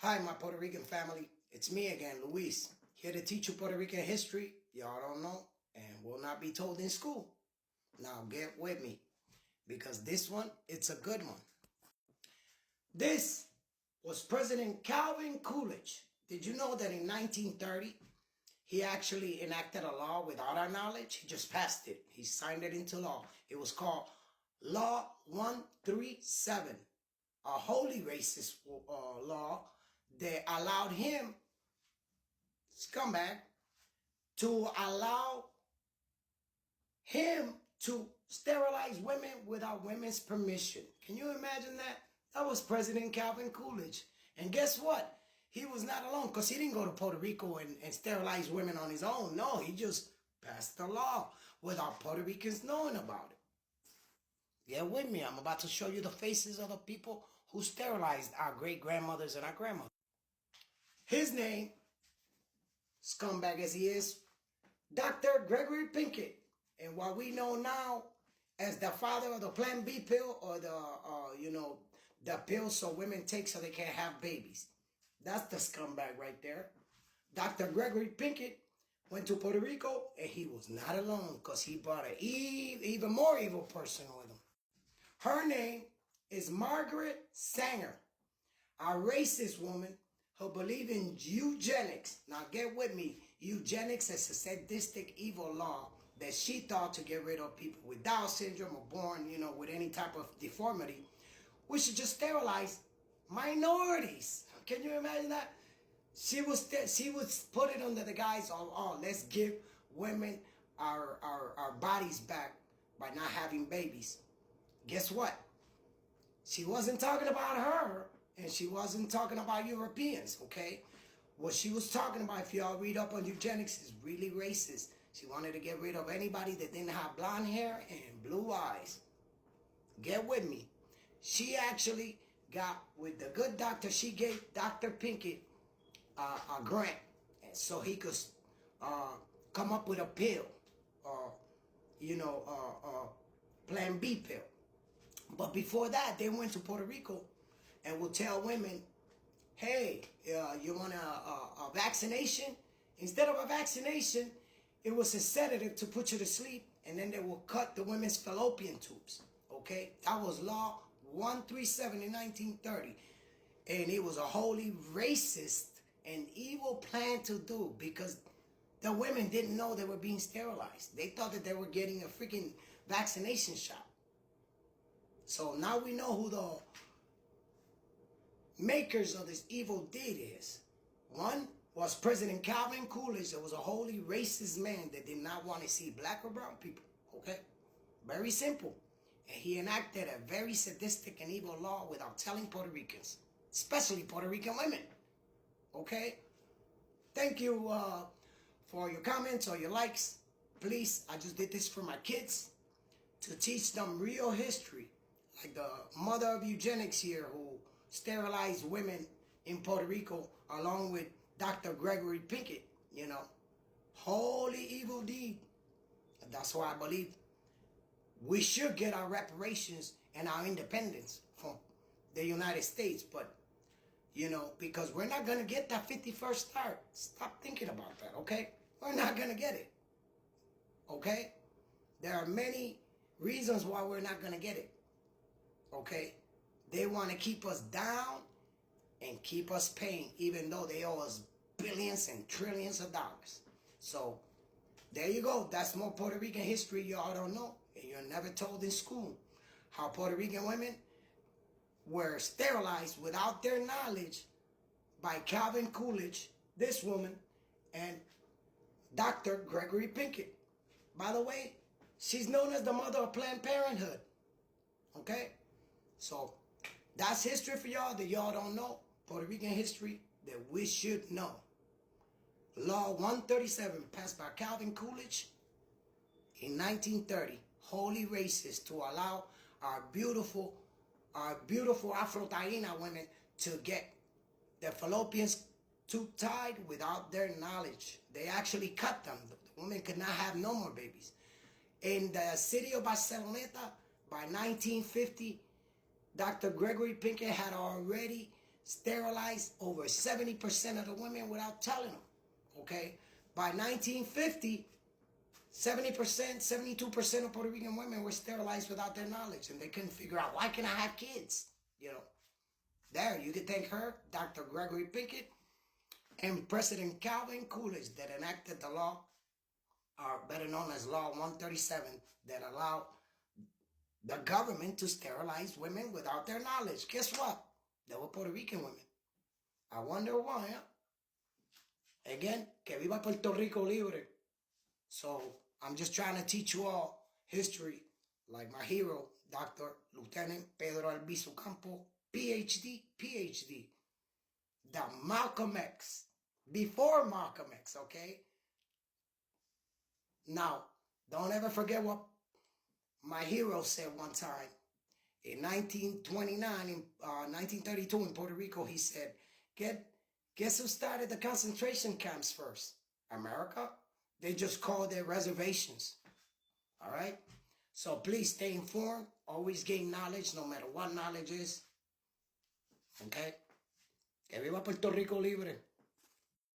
Hi, my Puerto Rican family. It's me again, Luis, here to teach you Puerto Rican history y'all don't know and will not be told in school. Now get with me because this one, it's a good one. This was President Calvin Coolidge. Did you know that in 1930, he actually enacted a law without our knowledge? He just passed it. He signed it into law. It was called Law 137, a wholly racist law that allowed him, scumbag, to allow him to sterilize women without women's permission. Can you imagine that? That was President Calvin Coolidge. And guess what? He was not alone because he didn't go to Puerto Rico and sterilize women on his own. No, he just passed the law without Puerto Ricans knowing about it. Get with me. I'm about to show you the faces of the people who sterilized our great-grandmothers and our grandmothers. His name, scumbag as he is, Dr. Gregory Pinkett. And what we know now as the father of the Plan B pill, or the pill so women take so they can't have babies. That's the scumbag right there. Dr. Gregory Pinkett went to Puerto Rico, and he was not alone because he brought an even more evil person with him. Her name is Margaret Sanger, a racist woman who believed in eugenics. Now get with me. Eugenics is a sadistic evil law that she thought to get rid of people with Down syndrome or born, with any type of deformity. We should just sterilize minorities. Can you imagine that? She was put it under the guise of, oh, let's give women our bodies back by not having babies. Guess what? She wasn't talking about her, and she wasn't talking about Europeans, okay? What she was talking about, if y'all read up on eugenics, is really racist. She wanted to get rid of anybody that didn't have blonde hair and blue eyes. Get with me. She actually got with the good doctor. She gave Dr. Pinkett a grant so he could come up with a pill, Plan B pill. But before that, they went to Puerto Rico and would tell women, hey, you want a vaccination? Instead of a vaccination, it was a sedative to put you to sleep, and then they will cut the women's fallopian tubes, okay? That was Law 137 in 1930, and it was a wholly racist and evil plan to do because the women didn't know they were being sterilized. They thought that they were getting a freaking vaccination shot. So now we know who the makers of this evil deed is. One was President Calvin Coolidge, that was a wholly racist man that did not want to see black or brown people, okay? Very simple. And he enacted a very sadistic and evil law without telling Puerto Ricans, especially Puerto Rican women, okay? Thank you for your comments or your likes. Please, I just did this for my kids to teach them real history, like the mother of eugenics here who sterilized women in Puerto Rico along with Dr. Gregory Pinkett, Holy evil deed. That's why I believe we should get our reparations and our independence from the United States. But, because we're not going to get that 51st star. Stop thinking about that, okay? We're not going to get it, okay? There are many reasons why we're not going to get it, okay? They want to keep us down and keep us paying, even though they owe us billions and trillions of dollars. So there you go. That's more Puerto Rican history y'all don't know, and you're never told in school. How Puerto Rican women were sterilized without their knowledge by Calvin Coolidge, this woman, and Dr. Gregory Pinkett. By the way, she's known as the mother of Planned Parenthood, okay? So that's history for y'all that y'all don't know. Puerto Rican history that we should know. Law 137 passed by Calvin Coolidge in 1930. Wholly racist to allow our beautiful Afro-Taína women to get their fallopian tube tied without their knowledge. They actually cut them. The women could not have no more babies. In the city of Barceloneta, by 1950, Dr. Gregory Pinkett had already sterilized over 70% of the women without telling them. Okay? By 1950, 70%, 72% of Puerto Rican women were sterilized without their knowledge, and they couldn't figure out, why can I have kids? You know, there, you could thank her, Dr. Gregory Pickett, and President Calvin Coolidge that enacted the law, or better known as Law 137, that allowed the government to sterilize women without their knowledge. Guess what? They were Puerto Rican women. I wonder why, huh? Again, que viva Puerto Rico libre. So I'm just trying to teach you all history, like my hero, Dr. Lieutenant Pedro Albizu Campo, PhD, the Malcolm X, before Malcolm X, okay? Now, don't ever forget what my hero said one time. In 1932 in Puerto Rico, he said, guess who started the concentration camps first? America? They just called their reservations. All right? So please stay informed. Always gain knowledge, no matter what knowledge is. Okay? Que viva Puerto Rico libre.